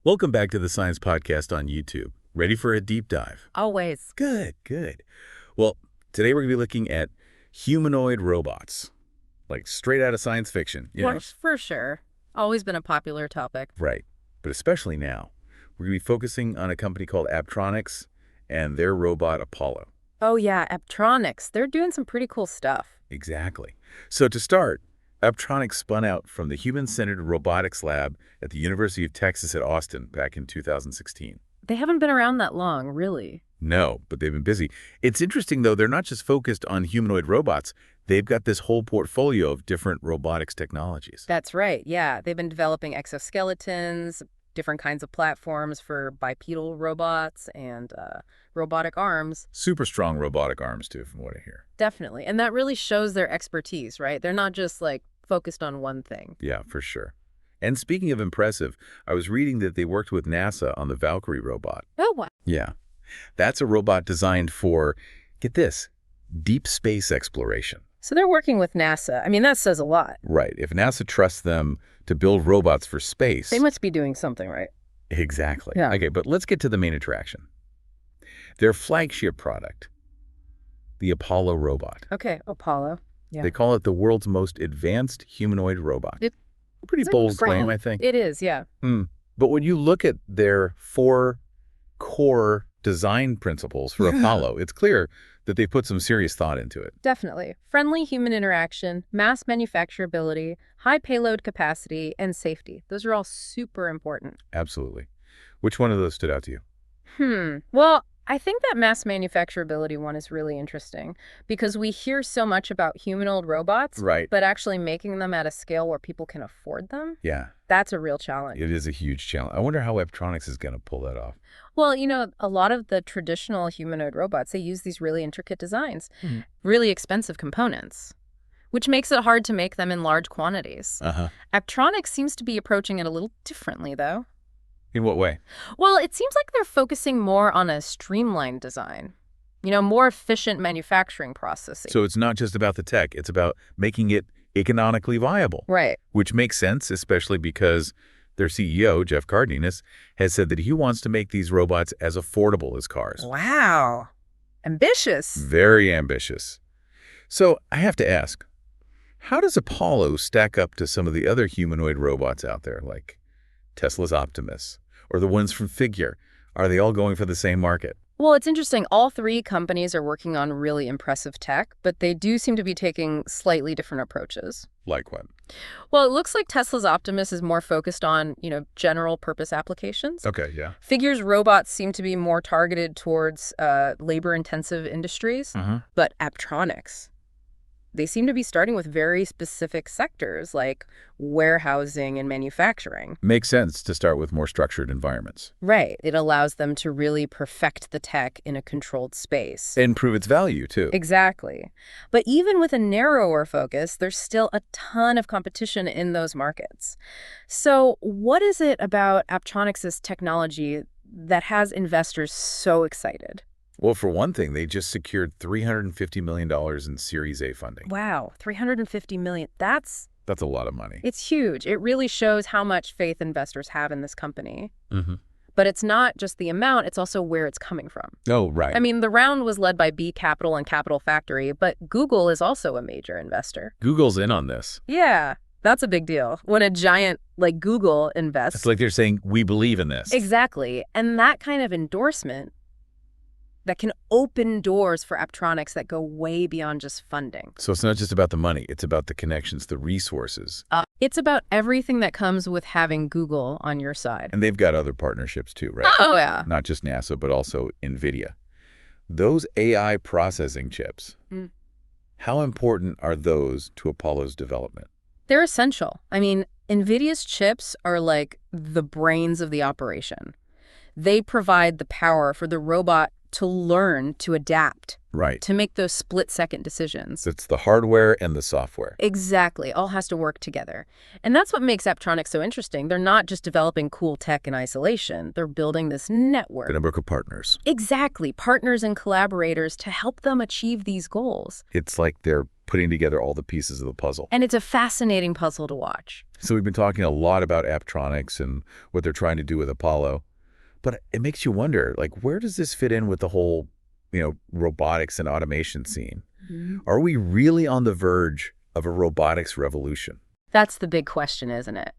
Welcome back to the Science Podcast on YouTube. Ready for a deep dive? Always. Good, good. Well, today we're going to be looking at humanoid robots, like straight out of science fiction. For sure. Always been a popular topic. Right, but especially now. We're going to be focusing on a company called Apptronics and their robot Apollo. Oh yeah, Apptronics. They're doing some pretty cool stuff. Exactly. So to start, Apptronics spun out from the Human-Centered Robotics Lab at the University of Texas at Austin back in 2016. They haven't been around that long, really. No, but they've been busy. It's interesting, though, they're not just focused on humanoid robots. They've got this whole portfolio of different robotics technologies. That's right, yeah. They've been developing exoskeletons, different kinds of platforms for bipedal robots and robotic arms. Super strong robotic arms, too, from what I hear. Definitely. And that really shows their expertise, right? They're not just, focused on one thing. Yeah, for sure. And speaking of impressive, I was reading that they worked with NASA on the Valkyrie robot. Oh, wow. Yeah. That's a robot designed for, get this, deep space exploration. So they're working with NASA. I mean, that says a lot. Right. If NASA trusts them to build robots for space... They must be doing something right. Exactly. Yeah. Okay, but let's get to the main attraction. Their flagship product, the Apollo robot. Okay, Apollo. Yeah. They call it the world's most advanced humanoid robot. Pretty bold claim, I think. It is, yeah. But when you look at their 4 core design principles for Apollo, it's clear that they put some serious thought into it. Definitely. Friendly human interaction, mass manufacturability, high payload capacity, and safety. Those are all super important. Absolutely. Which one of those stood out to you? Well, I think that mass manufacturability one is really interesting because we hear so much about humanoid robots, Right. but actually making them at a scale where people can afford them, Yeah. that's a real challenge. It is a huge challenge. I wonder how Apptronics is going to pull that off. Well, a lot of the traditional humanoid robots, they use these really intricate designs, really expensive components, which makes it hard to make them in large quantities. Apptronics seems to be approaching it a little differently, though. In what way? Well, it seems like they're focusing more on a streamlined design, more efficient manufacturing processes. So it's not just about the tech. It's about making it economically viable. Right. Which makes sense, especially because their CEO, Jeff Cardenas, has said that he wants to make these robots as affordable as cars. Wow. Ambitious. Very ambitious. So I have to ask, how does Apollo stack up to some of the other humanoid robots out there, like Tesla's Optimus, or the ones from Figure? Are they all going for the same market? Well, it's interesting. All 3 companies are working on really impressive tech, but they do seem to be taking slightly different approaches. Like what? Well, it looks like Tesla's Optimus is more focused on, general purpose applications. Okay, yeah. Figure's robots seem to be more targeted towards labor-intensive industries, but Apptronics, they seem to be starting with very specific sectors like warehousing and manufacturing. Makes sense to start with more structured environments. Right. It allows them to really perfect the tech in a controlled space. And prove its value, too. Exactly. But even with a narrower focus, there's still a ton of competition in those markets. So what is it about Apptronics' technology that has investors so excited? Well, for one thing, they just secured $350 million in Series A funding. Wow, $350 million. That's a lot of money. It's huge. It really shows how much faith investors have in this company. But it's not just the amount, it's also where it's coming from. Oh, right. I mean, the round was led by B Capital and Capital Factory, but Google is also a major investor. Google's in on this. Yeah, that's a big deal. When a giant like Google invests. It's like they're saying, we believe in this. Exactly. And that kind of endorsement that can open doors for Apptronics that go way beyond just funding. So it's not just about the money. It's about the connections, the resources. It's about everything that comes with having Google on your side. And they've got other partnerships too, right? Oh, yeah. Not just NASA, but also NVIDIA. Those AI processing chips, how important are those to Apollo's development? They're essential. I mean, NVIDIA's chips are like the brains of the operation. They provide the power for the robot to learn, to adapt, Right. to make those split-second decisions. It's the hardware and the software. Exactly. All has to work together. And that's what makes Apptronics so interesting. They're not just developing cool tech in isolation. They're building this network. The network of partners. Exactly. Partners and collaborators to help them achieve these goals. It's like they're putting together all the pieces of the puzzle. And it's a fascinating puzzle to watch. So we've been talking a lot about Apptronics and what they're trying to do with Apollo. But it makes you wonder, like, where does this fit in with the whole, robotics and automation scene? Mm-hmm. Are we really on the verge of a robotics revolution? That's the big question, isn't it?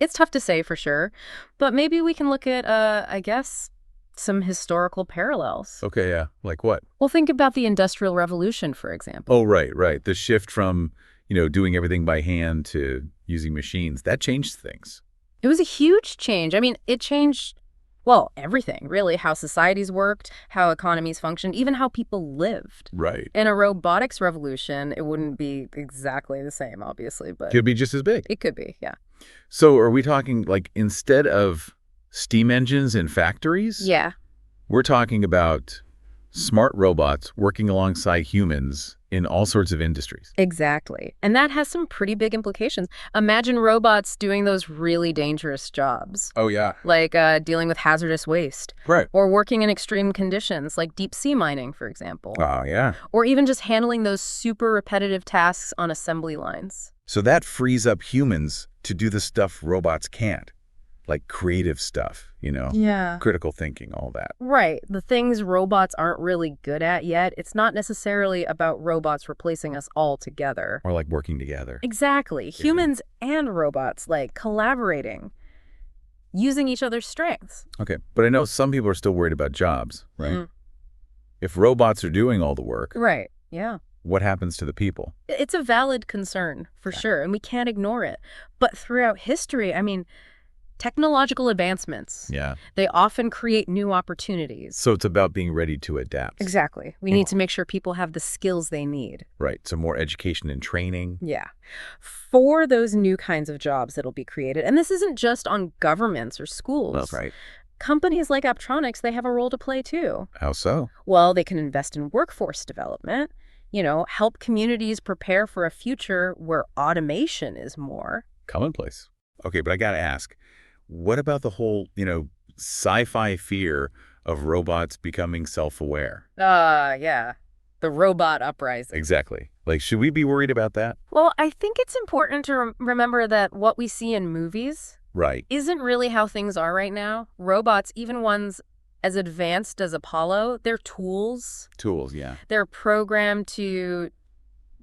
It's tough to say for sure, but maybe we can look at, I guess, some historical parallels. Okay, yeah. Like what? Well, think about the Industrial Revolution, for example. Oh, right. The shift from, doing everything by hand to using machines, that changed things. It was a huge change. I mean, it changed, well, everything, really. How societies worked, how economies functioned, even how people lived. Right. In a robotics revolution, it wouldn't be exactly the same, obviously, but Could be just as big. it could be, yeah. So are we talking, like, instead of steam engines in factories? Yeah. We're talking about smart robots working alongside humans in all sorts of industries. Exactly. And that has some pretty big implications. Imagine robots doing those really dangerous jobs. Oh, yeah. Like dealing with hazardous waste. Right. Or working in extreme conditions, like deep sea mining, for example. Oh, yeah. Or even just handling those super repetitive tasks on assembly lines. So that frees up humans to do the stuff robots can't, like creative stuff, Yeah. critical thinking, all that. Right. The things robots aren't really good at yet. It's not necessarily about robots replacing us altogether. Or like working together. Exactly. Humans and robots, like collaborating, using each other's strengths. Okay, but I know some people are still worried about jobs, right? Mhm. If robots are doing all the work, Right. Yeah. what happens to the people? It's a valid concern, for sure, and we can't ignore it. But throughout history, I mean, technological advancements, Yeah. they often create new opportunities. So it's about being ready to adapt. Exactly. We need to make sure people have the skills they need. Right, so more education and training. Yeah. For those new kinds of jobs that'll be created. And this isn't just on governments or schools. That's right. Companies like Apptronics, they have a role to play too. How so? Well, they can invest in workforce development, help communities prepare for a future where automation is more Commonplace. Okay, but I gotta ask, what about the whole, sci-fi fear of robots becoming self-aware? Yeah. The robot uprising. Exactly. Like, should we be worried about that? Well, I think it's important to remember that what we see in movies Right. isn't really how things are right now. Robots, even ones as advanced as Apollo, they're tools. Tools, yeah. They're programmed to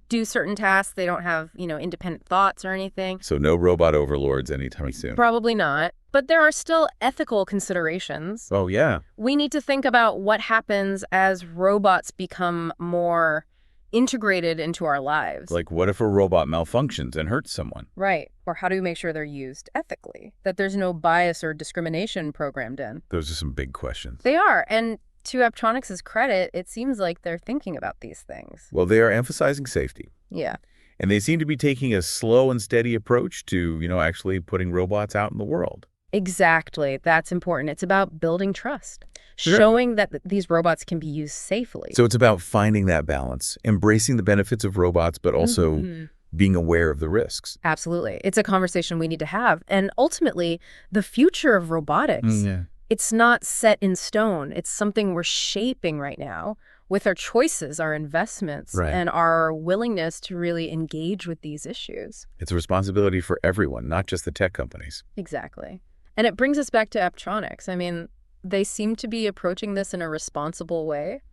do certain tasks. They don't have, independent thoughts or anything. So no robot overlords anytime soon. Probably not. But there are still ethical considerations. Oh, yeah. We need to think about what happens as robots become more integrated into our lives. Like, what if a robot malfunctions and hurts someone? Right. Or how do we make sure they're used ethically? That there's no bias or discrimination programmed in. Those are some big questions. They are. And to Apptronics' credit, it seems like they're thinking about these things. Well, they are emphasizing safety. Yeah. And they seem to be taking a slow and steady approach to, actually putting robots out in the world. Exactly. That's important. It's about building trust, Sure. showing that these robots can be used safely. So it's about finding that balance, embracing the benefits of robots, but also being aware of the risks. Absolutely. It's a conversation we need to have. And ultimately, the future of robotics, it's not set in stone. It's something we're shaping right now with our choices, our investments, Right. and our willingness to really engage with these issues. It's a responsibility for everyone, not just the tech companies. Exactly. And it brings us back to Apptronics. I mean, they seem to be approaching this in a responsible way,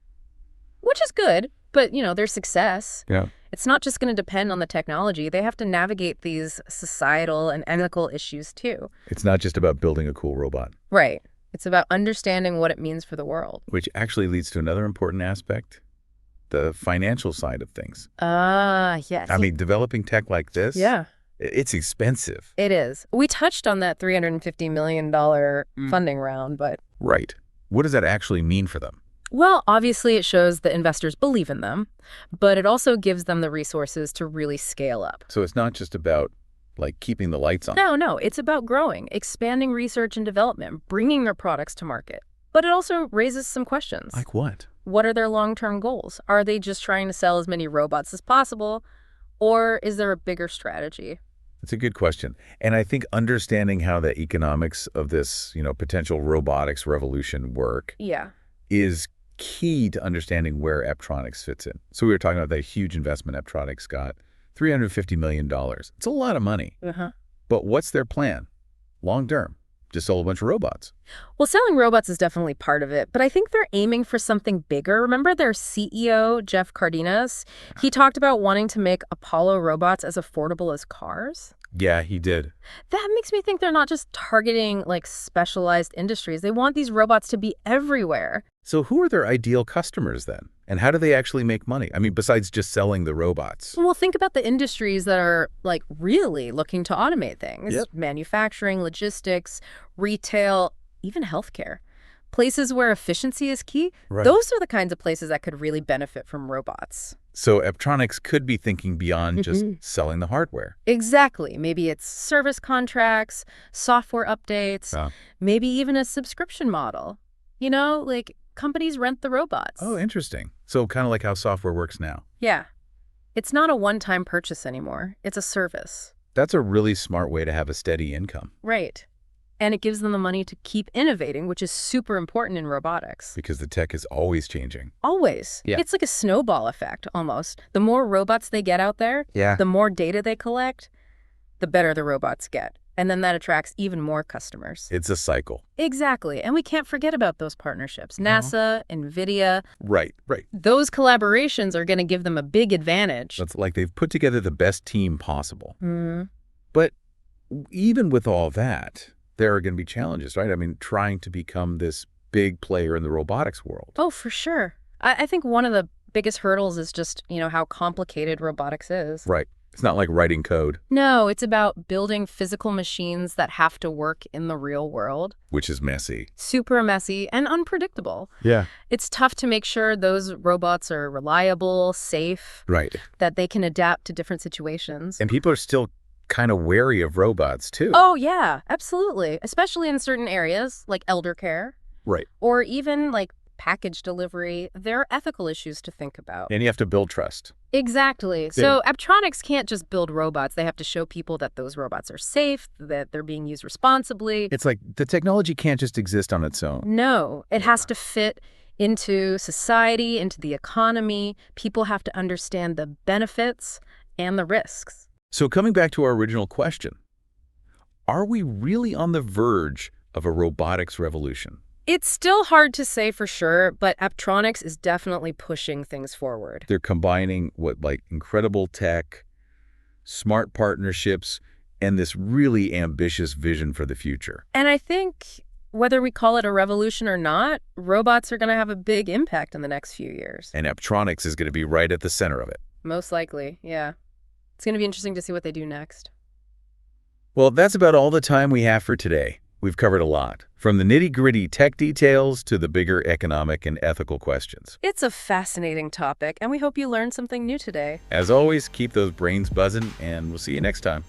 which is good, but, their success, Yeah. it's not just going to depend on the technology. They have to navigate these societal and ethical issues, too. It's not just about building a cool robot. Right. It's about understanding what it means for the world. Which actually leads to another important aspect, the financial side of things. Yes. I mean, developing tech like this, Yeah, it's expensive. it is. We touched on that $350 million funding round, but, Right. What does that actually mean for them? well, obviously it shows that investors believe in them, but it also gives them the resources to really scale up. So it's not just about, like, keeping the lights on. No, it's about growing, expanding research and development, bringing their products to market. But it also raises some questions. Like what? What are their long-term goals? Are they just trying to sell as many robots as possible? Or is there a bigger strategy? It's a good question. And I think understanding how the economics of this, potential robotics revolution work Yeah. is key to understanding where Apptronik fits in. So we were talking about that huge investment Apptronik got, $350 million. It's a lot of money. But what's their plan? Long term. Just sell a bunch of robots. Well, selling robots is definitely part of it, but I think they're aiming for something bigger. Remember their CEO, Jeff Cardenas? He talked about wanting to make Apollo robots as affordable as cars. Yeah, he did. That makes me think they're not just targeting, like, specialized industries. They want these robots to be everywhere. So who are their ideal customers then? And how do they actually make money? I mean, besides just selling the robots. Well, think about the industries that are, like, really looking to automate things. Yep. Manufacturing, logistics, retail, even healthcare. Places where efficiency is key. Right. Those are the kinds of places that could really benefit from robots. So Apptronik could be thinking beyond just selling the hardware. Exactly. Maybe it's service contracts, software updates, maybe even a subscription model. You know, like companies rent the robots. Oh, interesting. So kind of like how software works now. Yeah. It's not a one-time purchase anymore. It's a service. That's a really smart way to have a steady income. Right. And it gives them the money to keep innovating, which is super important in robotics. Because the tech is always changing. Always. Yeah. It's like a snowball effect, almost. The more robots they get out there, the more data they collect, the better the robots get. And then that attracts even more customers. It's a cycle. Exactly. And we can't forget about those partnerships. NASA, NVIDIA. Right. Those collaborations are going to give them a big advantage. It's like they've put together the best team possible. But even with all that, there are going to be challenges, right? I mean, trying to become this big player in the robotics world. Oh, for sure. I think one of the biggest hurdles is just, how complicated robotics is. Right. It's not like writing code. No, it's about building physical machines that have to work in the real world. Which is messy. Super messy and unpredictable. Yeah. It's tough to make sure those robots are reliable, safe. Right. That they can adapt to different situations. And people are still kind of wary of robots, too. Oh, yeah, absolutely. Especially in certain areas, like elder care. Right. Or even, like, package delivery. There are ethical issues to think about. And you have to build trust. Exactly. So Apptronik can't just build robots. They have to show people that those robots are safe, that they're being used responsibly. It's like the technology can't just exist on its own. No, it has to fit into society, into the economy. People have to understand the benefits and the risks. So coming back to our original question, are we really on the verge of a robotics revolution? It's still hard to say for sure, but Apptronik is definitely pushing things forward. They're combining incredible tech, smart partnerships, and this really ambitious vision for the future. And I think whether we call it a revolution or not, robots are going to have a big impact in the next few years. And Apptronik is going to be right at the center of it. Most likely, yeah. It's going to be interesting to see what they do next. Well, that's about all the time we have for today. We've covered a lot, from the nitty-gritty tech details to the bigger economic and ethical questions. It's a fascinating topic, and we hope you learned something new today. As always, keep those brains buzzing, and we'll see you next time.